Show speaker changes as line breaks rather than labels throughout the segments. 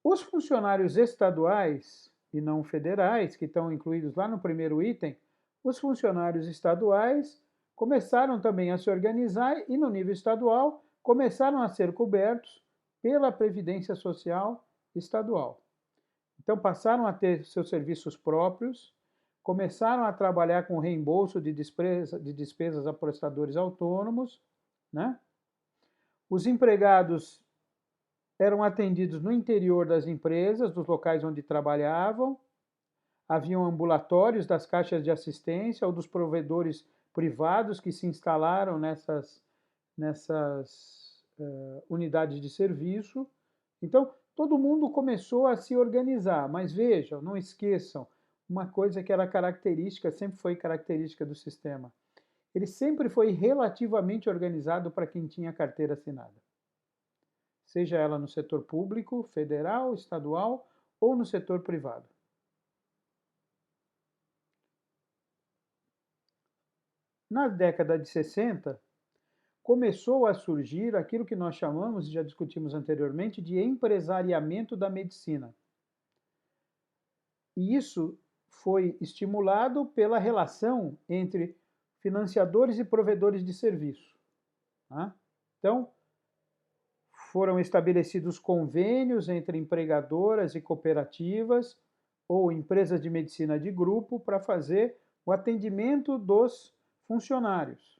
Os funcionários estaduais e não federais, que estão incluídos lá no primeiro item, os funcionários estaduais começaram também a se organizar e, no nível estadual, começaram a ser cobertos pela Previdência Social estadual. Então, passaram a ter seus serviços próprios, começaram a trabalhar com reembolso de despesas a prestadores autônomos, né? Os empregados eram atendidos no interior das empresas, dos locais onde trabalhavam, haviam ambulatórios das caixas de assistência ou dos provedores privados que se instalaram nessas unidades de serviço. Então, todo mundo começou a se organizar, mas vejam, não esqueçam, uma coisa que era característica, sempre foi característica do sistema. Ele sempre foi relativamente organizado para quem tinha carteira assinada, seja ela no setor público, federal, estadual ou no setor privado. Na década de 60, começou a surgir aquilo que nós chamamos, e já discutimos anteriormente, de empresariamento da medicina. E isso foi estimulado pela relação entre financiadores e provedores de serviço. Tá? Então, foram estabelecidos convênios entre empregadoras e cooperativas ou empresas de medicina de grupo para fazer o atendimento dos funcionários.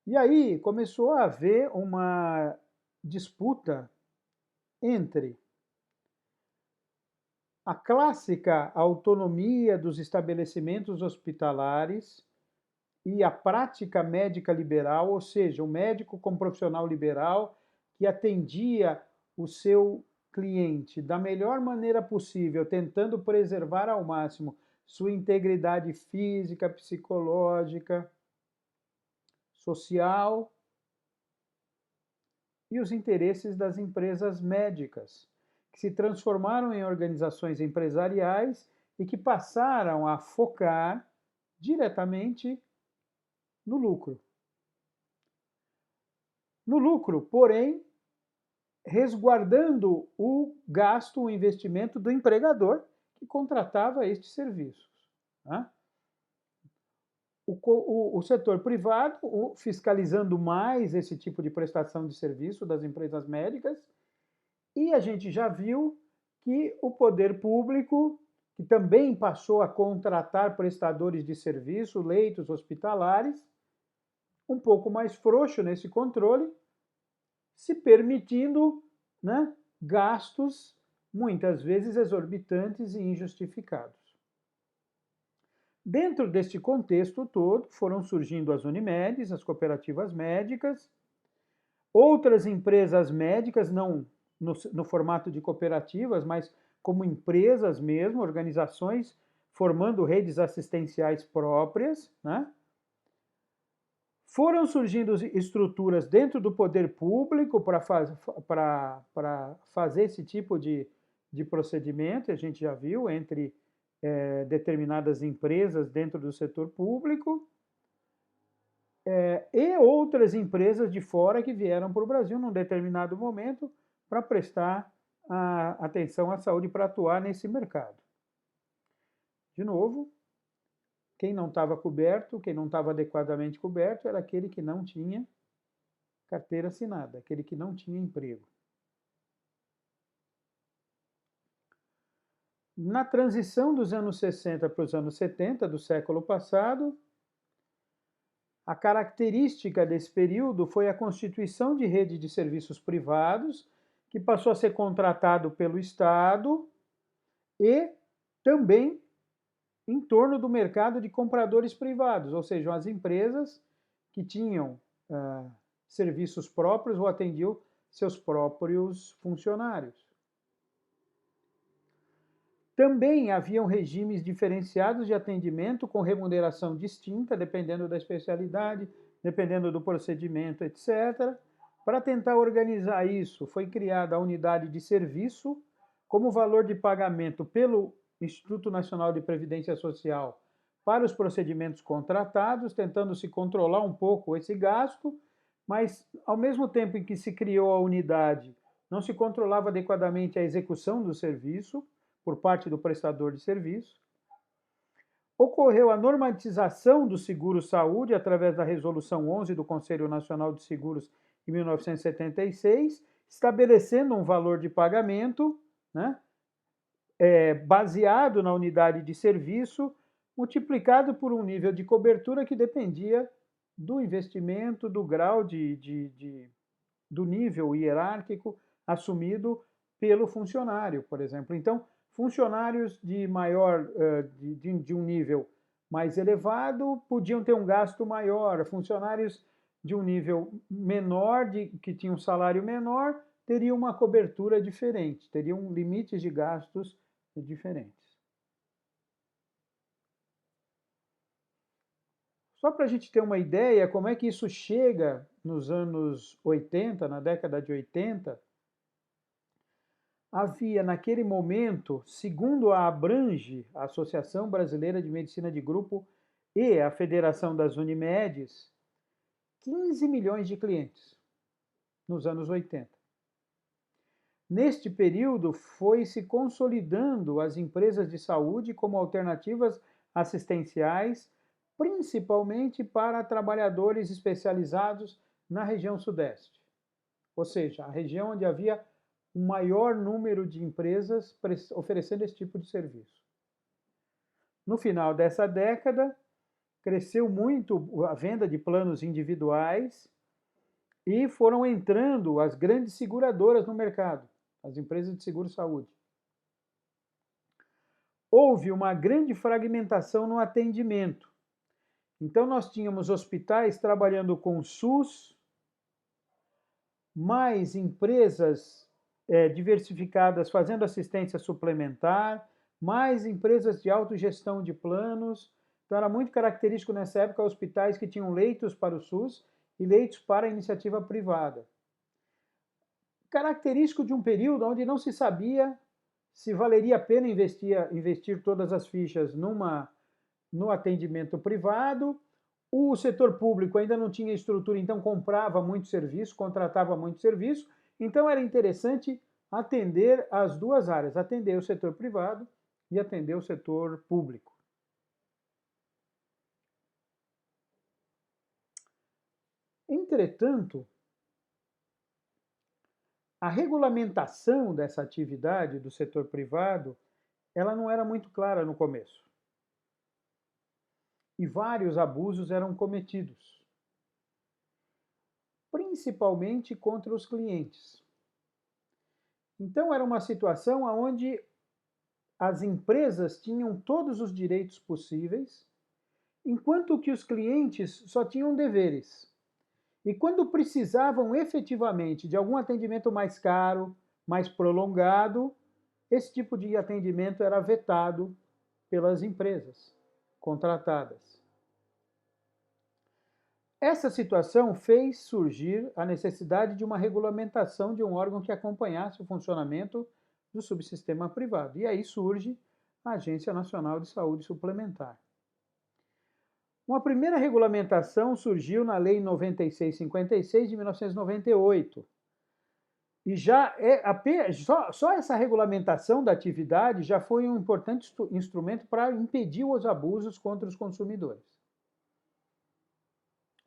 E aí começou a haver uma disputa entre a clássica autonomia dos estabelecimentos hospitalares e a prática médica liberal, ou seja, o médico como profissional liberal que atendia o seu cliente da melhor maneira possível, tentando preservar ao máximo sua integridade física, psicológica, social, e os interesses das empresas médicas, que se transformaram em organizações empresariais e que passaram a focar diretamente no lucro. No lucro, porém, resguardando o gasto, o investimento do empregador que contratava estes serviços. Né? O setor privado fiscalizando mais esse tipo de prestação de serviço das empresas médicas, e a gente já viu que o poder público, que também passou a contratar prestadores de serviço, leitos hospitalares, um pouco mais frouxo nesse controle, se permitindo, né, gastos muitas vezes exorbitantes e injustificados. Dentro deste contexto todo, foram surgindo as Unimedes, as cooperativas médicas, outras empresas médicas, não no formato de cooperativas, mas como empresas mesmo, organizações formando redes assistenciais próprias, né? Foram surgindo estruturas dentro do poder público para fazer esse tipo de procedimento, a gente já viu, entre determinadas empresas dentro do setor público, e outras empresas de fora que vieram para o Brasil num determinado momento para prestar atenção à saúde, para atuar nesse mercado. De novo, quem não estava coberto, quem não estava adequadamente coberto, era aquele que não tinha carteira assinada, aquele que não tinha emprego. Na transição dos anos 60 para os anos 70 do século passado, a característica desse período foi a constituição de rede de serviços privados, que passou a ser contratado pelo Estado e também em torno do mercado de compradores privados, ou seja, as empresas que tinham serviços próprios ou atendiam seus próprios funcionários. Também haviam regimes diferenciados de atendimento com remuneração distinta, dependendo da especialidade, dependendo do procedimento, etc. Para tentar organizar isso, foi criada a unidade de serviço como valor de pagamento pelo Instituto Nacional de Previdência Social para os procedimentos contratados, tentando se controlar um pouco esse gasto, mas ao mesmo tempo em que se criou a unidade, não se controlava adequadamente a execução do serviço por parte do prestador de serviço. Ocorreu a normatização do seguro-saúde através da Resolução 11 do Conselho Nacional de Seguros em 1976, estabelecendo um valor de pagamento, né, baseado na unidade de serviço, multiplicado por um nível de cobertura que dependia do investimento, do grau do nível hierárquico assumido pelo funcionário, por exemplo. Então, funcionários de um nível mais elevado podiam ter um gasto maior, funcionários de um nível menor, que tinham um salário menor, teriam uma cobertura diferente, teriam limites de gastos diferentes. Só para a gente ter uma ideia como é que isso chega nos anos 80, na década de 80, havia naquele momento, segundo a Abrange, a Associação Brasileira de Medicina de Grupo e a Federação das Unimedes, 15 milhões de clientes nos anos 80. Neste período, foi se consolidando as empresas de saúde como alternativas assistenciais, principalmente para trabalhadores especializados na região sudeste. Ou seja, a região onde havia um maior número de empresas oferecendo esse tipo de serviço. No final dessa década, cresceu muito a venda de planos individuais e foram entrando as grandes seguradoras no mercado, as empresas de seguro-saúde. Houve uma grande fragmentação no atendimento. Então, nós tínhamos hospitais trabalhando com SUS, mais empresas diversificadas fazendo assistência suplementar, mais empresas de autogestão de planos. Então, era muito característico nessa época hospitais que tinham leitos para o SUS e leitos para a iniciativa privada. Característico de um período onde não se sabia se valeria a pena investir todas as fichas no atendimento privado. O setor público ainda não tinha estrutura, então comprava muito serviço, contratava muito serviço. Então era interessante atender as duas áreas, atender o setor privado e atender o setor público. Entretanto, a regulamentação dessa atividade do setor privado, ela não era muito clara no começo. E vários abusos eram cometidos, principalmente contra os clientes. Então era uma situação onde as empresas tinham todos os direitos possíveis, enquanto que os clientes só tinham deveres. E quando precisavam efetivamente de algum atendimento mais caro, mais prolongado, esse tipo de atendimento era vetado pelas empresas contratadas. Essa situação fez surgir a necessidade de uma regulamentação de um órgão que acompanhasse o funcionamento do subsistema privado. E aí surge a Agência Nacional de Saúde Suplementar. Uma primeira regulamentação surgiu na Lei 9656 de 1998. E só essa regulamentação da atividade já foi um importante instrumento para impedir os abusos contra os consumidores.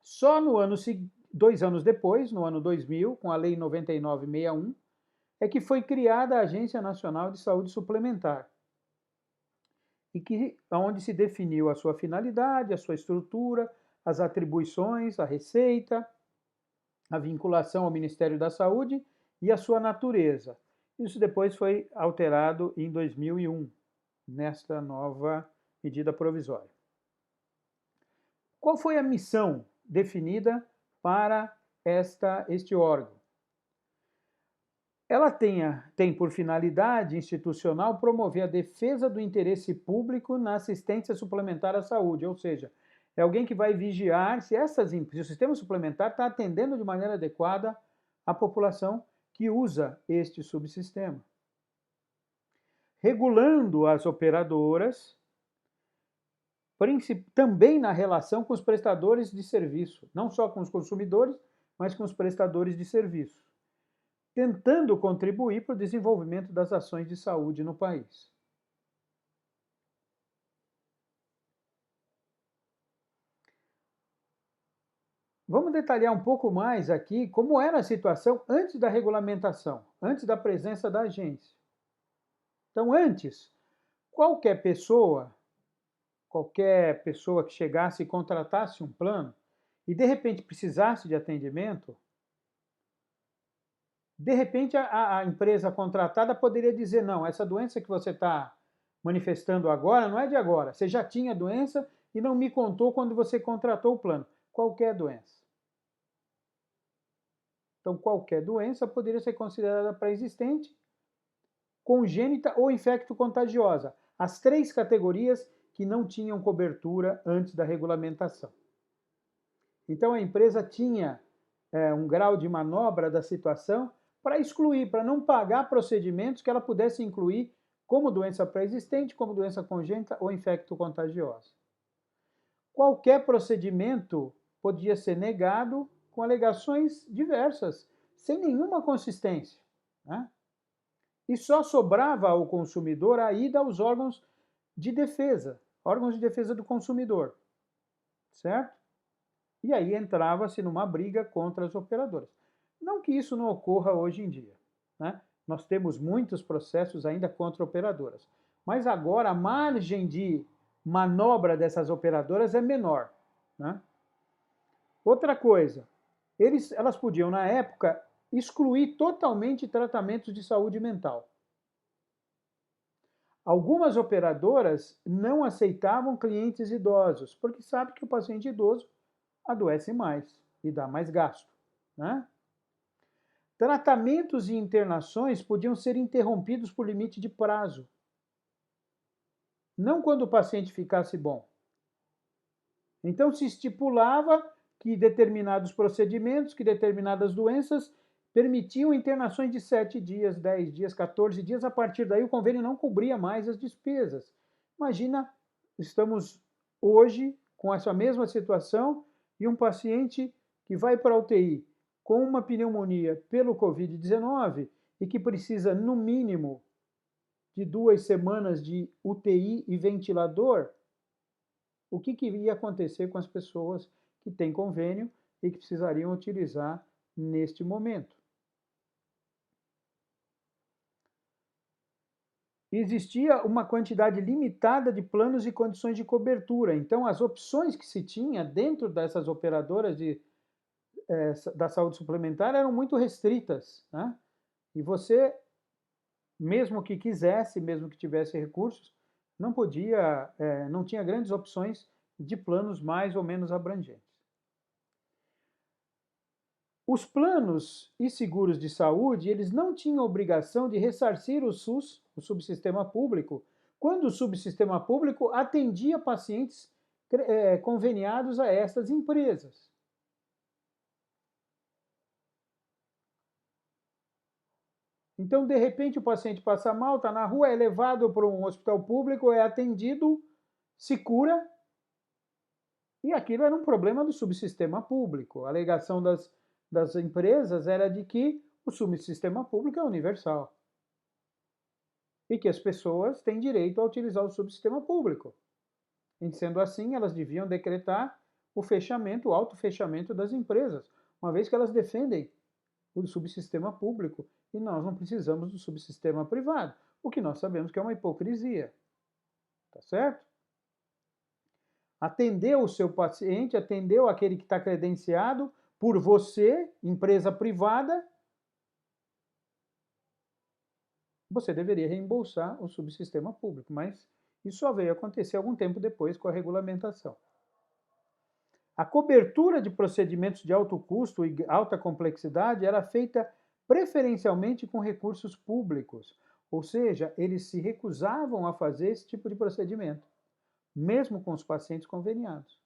Só 2 anos depois, no ano 2000, com a Lei 9961, é que foi criada a Agência Nacional de Saúde Suplementar, e onde se definiu a sua finalidade, a sua estrutura, as atribuições, a receita, a vinculação ao Ministério da Saúde e a sua natureza. Isso depois foi alterado em 2001, nesta nova medida provisória. Qual foi a missão definida para este órgão? Ela tem por finalidade institucional promover a defesa do interesse público na assistência suplementar à saúde, ou seja, é alguém que vai vigiar se o sistema suplementar está atendendo de maneira adequada a população que usa este subsistema. Regulando as operadoras, também na relação com os prestadores de serviço, não só com os consumidores, mas com os prestadores de serviço. tentando contribuir para o desenvolvimento das ações de saúde no país. Vamos detalhar um pouco mais aqui como era a situação antes da regulamentação, antes da presença da agência. Então, antes, qualquer pessoa que chegasse e contratasse um plano e de repente precisasse de atendimento, de repente a empresa contratada poderia dizer: não, essa doença que você está manifestando agora não é de agora, você já tinha a doença e não me contou quando você contratou o plano. Qualquer doença. Então, qualquer doença poderia ser considerada pré-existente, congênita ou infecto-contagiosa. As 3 categorias que não tinham cobertura antes da regulamentação. Então, a empresa tinha um grau de manobra da situação para excluir, para não pagar procedimentos que ela pudesse incluir como doença pré-existente, como doença congênita ou infecto-contagiosa. Qualquer procedimento podia ser negado com alegações diversas, sem nenhuma consistência, né? E só sobrava ao consumidor a ida aos órgãos de defesa do consumidor, certo? E aí entrava-se numa briga contra as operadoras. Não que isso não ocorra hoje em dia, né? Nós temos muitos processos ainda contra operadoras, mas agora a margem de manobra dessas operadoras é menor, né? Outra coisa, elas podiam, na época, excluir totalmente tratamentos de saúde mental. Algumas operadoras não aceitavam clientes idosos, porque sabe que o paciente idoso adoece mais e dá mais gasto, né? Tratamentos e internações podiam ser interrompidos por limite de prazo. Não quando o paciente ficasse bom. Então se estipulava que determinados procedimentos, que determinadas doenças permitiam internações de 7 dias, 10 dias, 14 dias. A partir daí o convênio não cobria mais as despesas. Imagina, estamos hoje com essa mesma situação e um paciente que vai para a UTI com uma pneumonia pelo Covid-19 e que precisa, no mínimo, de 2 semanas de UTI e ventilador. O que ia acontecer com as pessoas que têm convênio e que precisariam utilizar neste momento? Existia uma quantidade limitada de planos e condições de cobertura. Então, as opções que se tinha dentro dessas operadoras da saúde suplementar eram muito restritas, né? E você, mesmo que quisesse, mesmo que tivesse recursos, não tinha grandes opções de planos mais ou menos abrangentes. Os planos e seguros de saúde, eles não tinham obrigação de ressarcir o SUS, o subsistema público, quando o subsistema público atendia pacientes conveniados a estas empresas. Então, de repente, o paciente passa mal, está na rua, é levado para um hospital público, é atendido, se cura, e aquilo era um problema do subsistema público. A alegação das empresas era de que o subsistema público é universal e que as pessoas têm direito a utilizar o subsistema público. E sendo assim, elas deviam decretar o fechamento, o autofechamento das empresas, uma vez que elas defendem o subsistema público e nós não precisamos do subsistema privado, o que nós sabemos que é uma hipocrisia. Tá certo? Atendeu o seu paciente, atendeu aquele que está credenciado por você, empresa privada, você deveria reembolsar o subsistema público, mas isso só veio acontecer algum tempo depois com a regulamentação. A cobertura de procedimentos de alto custo e alta complexidade era feita preferencialmente com recursos públicos, ou seja, eles se recusavam a fazer esse tipo de procedimento, mesmo com os pacientes conveniados.